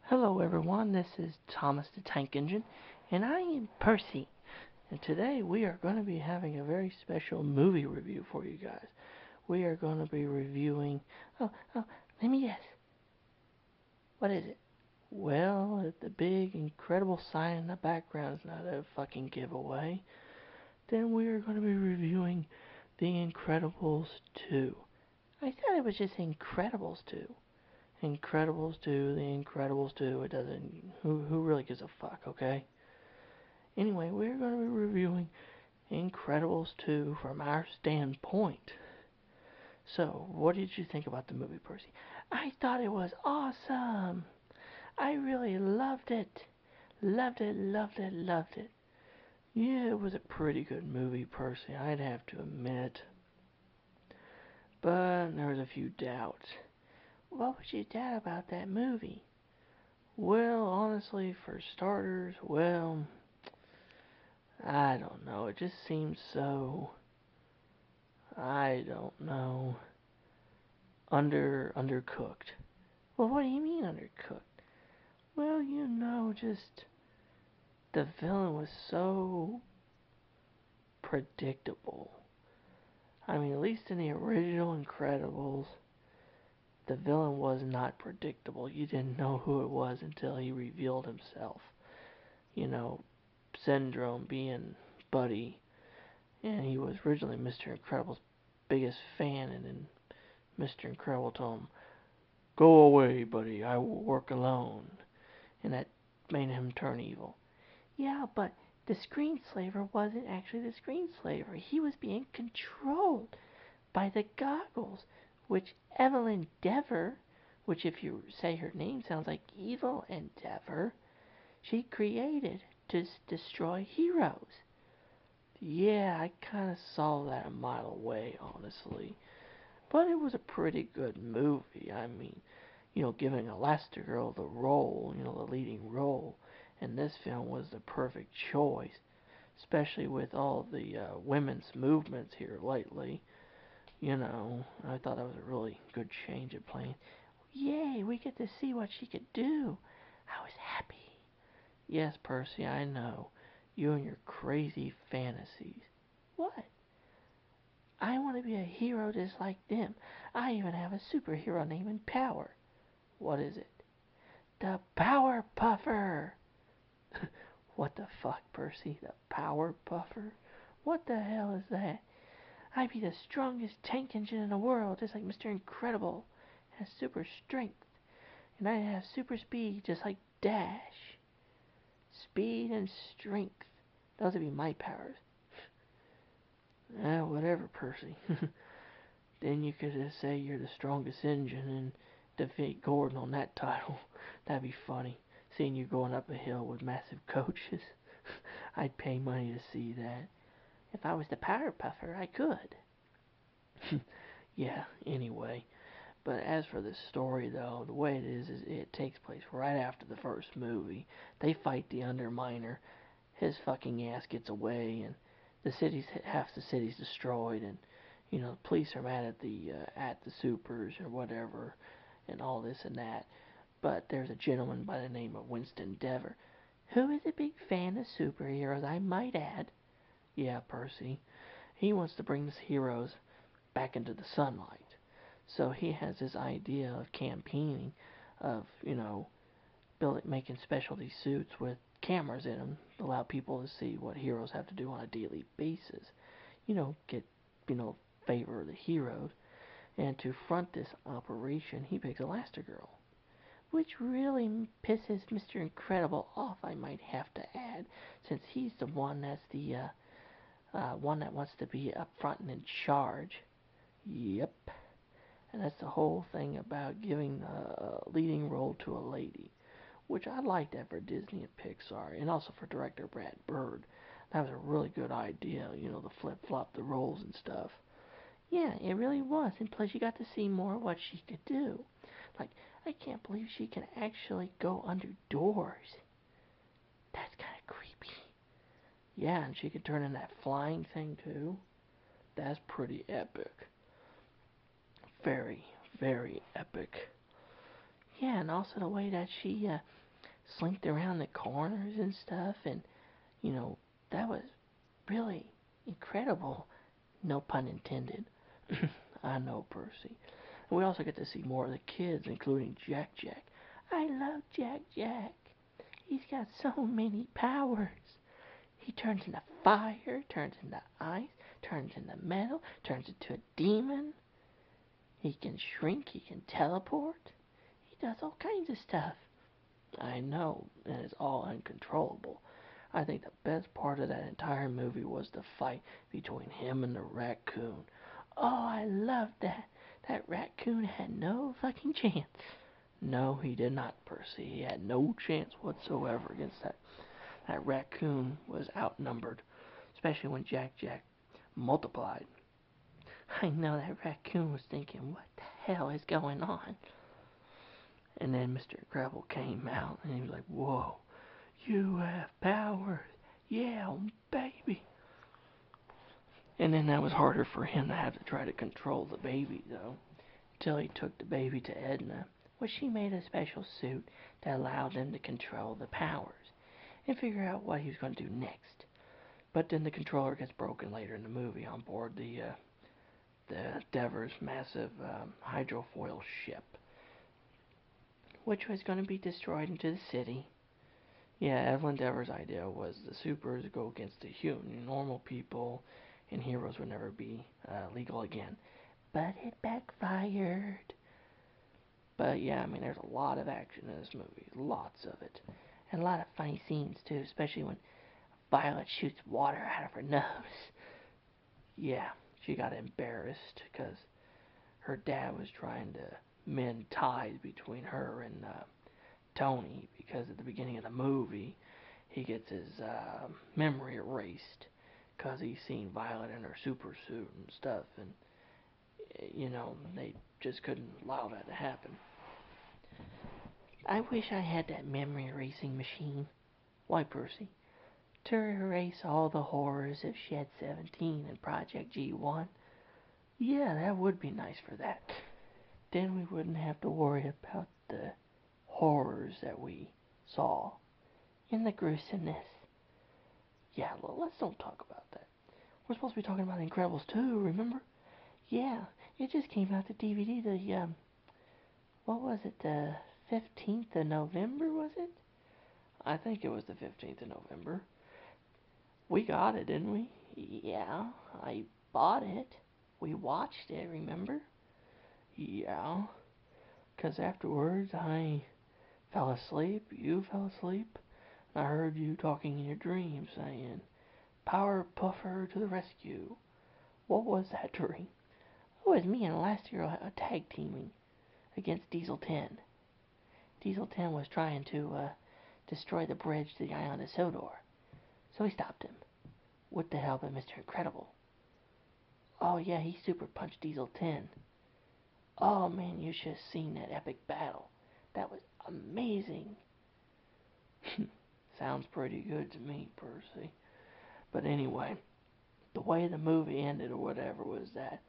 Hello everyone, this is Thomas the Tank Engine, and I am Percy. And today we are going to be having a very special movie review for you guys. We are going to be reviewing... let me guess. What is it? Well, if the big incredible sign in the background is not a fucking giveaway, then we are going to be reviewing The Incredibles 2. I thought it was just Incredibles 2. Incredibles 2, The Incredibles 2, it doesn't... Who really gives a fuck, okay? Anyway, we're going to be reviewing Incredibles 2 from our standpoint. So, what did you think about the movie, Percy? I thought it was awesome! I really loved it! Loved it, loved it, loved it. Yeah, it was a pretty good movie, Percy, I'd have to admit. But there was a few doubts. What would you doubt about that movie? Well, honestly, for starters, I don't know. It just seems so, I don't know, undercooked. Well, what do you mean undercooked? Well, just the villain was so predictable. I mean, at least in the original Incredibles, the villain was not predictable. You didn't know who it was until he revealed himself. Syndrome being Buddy, and he was originally Mr. Incredible's biggest fan, and then Mr. Incredible told him, "Go away, Buddy, I will work alone," and that made him turn evil. Yeah, but the screenslaver wasn't actually the screenslaver. He was being controlled by the goggles, which Evelyn Dever, which if you say her name sounds like Evil Endeavor, she created to destroy heroes. Yeah, I kind of saw that a mile away, honestly. But it was a pretty good movie. I mean, giving Elastigirl the role, the leading role in this film was the perfect choice, especially with all the women's movements here lately. I thought that was a really good change of plan. Yay, we get to see what she could do. I was happy. Yes, Percy, I know. You and your crazy fantasies. What? I want to be a hero just like them. I even have a superhero name and power. What is it? The Power Puffer! What the fuck, Percy? The Power Puffer? What the hell is that? I'd be the strongest tank engine in the world, just like Mr. Incredible. Has super strength. And I'd have super speed, just like Dash. Speed and strength. Those would be my powers. Whatever, Percy. Then you could just say you're the strongest engine and defeat Gordon on that title. That'd be funny. Seeing you going up a hill with massive coaches. I'd pay money to see that. If I was the Power Puffer, I could. Yeah, anyway. But as for the story, though, the way it is it takes place right after the first movie. They fight the Underminer. His fucking ass gets away, and half the city's destroyed, and the police are mad at the supers or whatever, and all this and that. But there's a gentleman by the name of Winston Dever, who is a big fan of superheroes, I might add. Yeah, Percy. He wants to bring the heroes back into the sunlight. So he has this idea of campaigning, of, making specialty suits with cameras in them to allow people to see what heroes have to do on a daily basis. Get, favor the heroes. And to front this operation, he picks Elastigirl, which really pisses Mr. Incredible off, I might have to add, since he's the one that's the one that wants to be up front and in charge. Yep. And that's the whole thing about giving a leading role to a lady, which I like that for Disney and Pixar, and also for director Brad Bird. That was a really good idea, the flip-flop the roles and stuff. Yeah, it really was, and plus you got to see more of what she could do. Like, I can't believe she can actually go under doors. That's kind of creepy. Yeah, and she could turn in that flying thing too. That's pretty epic. Very, very epic. Yeah, and also the way that she slinked around the corners and stuff, and you know, that was really incredible. No pun intended. I know, Percy. And we also get to see more of the kids, including Jack Jack. I love Jack Jack. He's got so many powers. He turns into fire, turns into ice, turns into metal, turns into a demon. He can shrink, he can teleport. He does all kinds of stuff. I know, and it's all uncontrollable. I think the best part of that entire movie was the fight between him and the raccoon. Oh, I loved that. That raccoon had no fucking chance. No, he did not, Percy. He had no chance whatsoever against that. That raccoon was outnumbered, especially when Jack Jack multiplied. I know that raccoon was thinking, what the hell is going on? And then Mr. Incredible came out, and he was like, whoa, you have powers. Yeah, baby. And then that was harder for him to have to try to control the baby, though, until he took the baby to Edna, where she made a special suit that allowed them to control the powers and figure out what he was going to do next. But then the controller gets broken later in the movie on board the Devers' massive hydrofoil ship, which was going to be destroyed into the city. Yeah, Evelyn Devers' idea was the supers go against the human. Normal people and heroes would never be legal again. But it backfired. But yeah, I mean, there's a lot of action in this movie. Lots of it. And a lot of funny scenes, too, especially when Violet shoots water out of her nose. Yeah, she got embarrassed because her dad was trying to mend ties between her and Tony, because at the beginning of the movie he gets his memory erased because he's seen Violet in her super suit and stuff, and they just couldn't allow that to happen. I wish I had that memory erasing machine. Why, Percy? To erase all the horrors of Shed 17 and Project G1. Yeah, that would be nice for that. Then we wouldn't have to worry about the horrors that we saw and the gruesomeness. Yeah, let's don't talk about that. We're supposed to be talking about Incredibles 2, remember? Yeah, it just came out to DVD what was it, the 15th of November, was it? I think it was the 15th of November. We got it, didn't we? Yeah, I bought it. We watched it, remember? Yeah, because afterwards I fell asleep, you fell asleep, and I heard you talking in your dreams saying, Power Puffer to the rescue. What was that dream? It was me and Elastigirl tag teaming against Diesel 10. Diesel 10 was trying to destroy the bridge to the island of Sodor, so we stopped him with the help of Mr. Incredible. Oh yeah, he super punched Diesel 10. Oh man, you should have seen that epic battle. That was amazing. Sounds pretty good to me, Percy. But anyway, the way the movie ended or whatever was that,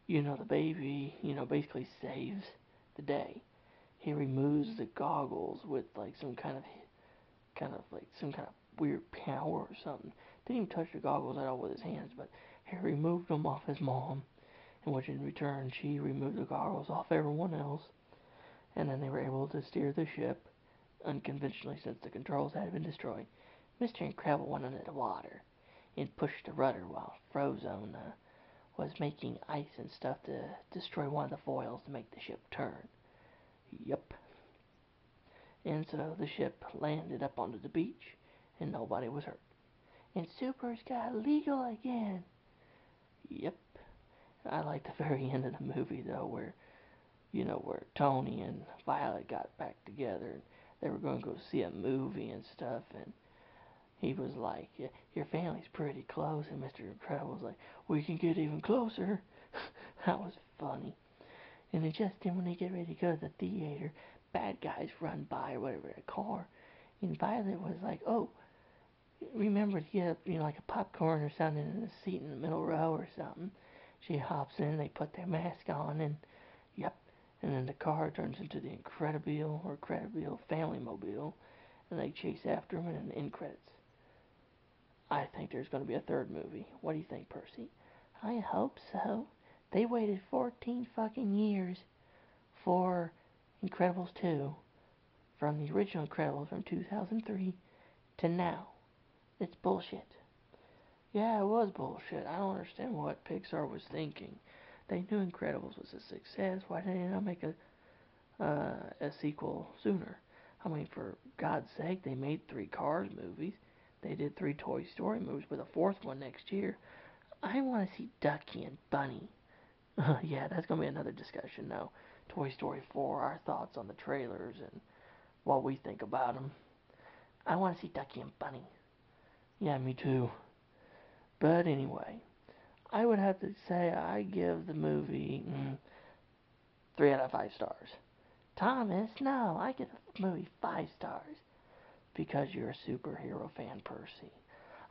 the baby, basically saves the day. He removes the goggles with like some kind of weird power or something. Didn't even touch the goggles at all with his hands, but he removed them off his mom, in which in return she removed the goggles off everyone else, and then they were able to steer the ship unconventionally since the controls had been destroyed. Mr. Incredible went under the water and pushed the rudder while Frozone was making ice and stuff to destroy one of the foils to make the ship turn. Yep. And so the ship landed up onto the beach, and nobody was hurt. And supers got legal again. Yep. I like the very end of the movie, though, where Tony and Violet got back together, and they were going to go see a movie and stuff, and he was like, yeah, your family's pretty close, and Mr. Incredible was like, we can get even closer. That was funny. And then just then when they get ready to go to the theater, bad guys run by or whatever, a car, and Violet was like, oh, remember to get like a popcorn or something in the seat in the middle row or something. She hops in, they put their mask on, and yep, and then the car turns into the Incredibile or Credibil Family Mobile, and they chase after him, and then end credits. I think there's going to be a third movie. What do you think, Percy? I hope so. They waited 14 fucking years for Incredibles 2 from the original Incredibles from 2003 to now. It's bullshit. Yeah, it was bullshit. I don't understand what Pixar was thinking. They knew Incredibles was a success. Why didn't they not make a sequel sooner? I mean, for God's sake, they made 3 Cars movies. They did 3 Toy Story movies with a 4th one next year. I want to see Ducky and Bunny. Yeah, that's going to be another discussion, though. Toy Story 4, our thoughts on the trailers and what we think about them. I want to see Ducky and Bunny. Yeah, me too. But anyway, I would have to say I give the movie 3 out of 5 stars. Thomas, no, I give the movie 5 stars because you're a superhero fan, Percy.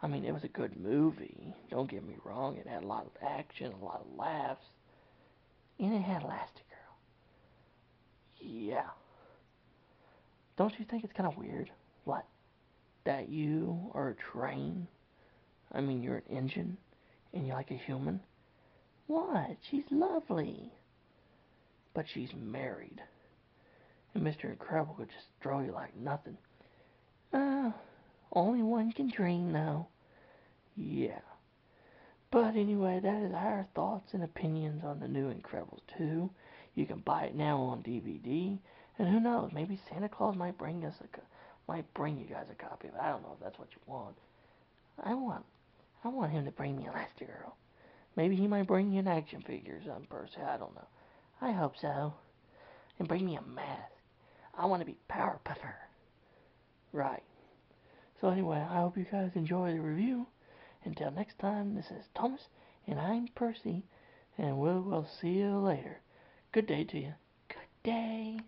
I mean, it was a good movie. Don't get me wrong. It had a lot of action, a lot of laughs, and it had Elastigirl. Yeah. Don't you think it's kind of weird? What? That you are a train? I mean, you're an engine, and you're like a human? What? She's lovely. But she's married. And Mr. Incredible could just throw you like nothing. Only one can dream, though. Yeah. But anyway, that is our thoughts and opinions on the new Incredibles 2. You can buy it now on DVD. And who knows, maybe Santa Claus might bring you guys a copy of it. I don't know if that's what you want. I want him to bring me Elastigirl. Maybe he might bring you an action figure or something, Percy. I don't know. I hope so. And bring me a mask. I want to be Powerpuffer. Right. So anyway, I hope you guys enjoy the review. Until next time, this is Thomas, and I'm Percy, and we'll see you later. Good day to you. Good day.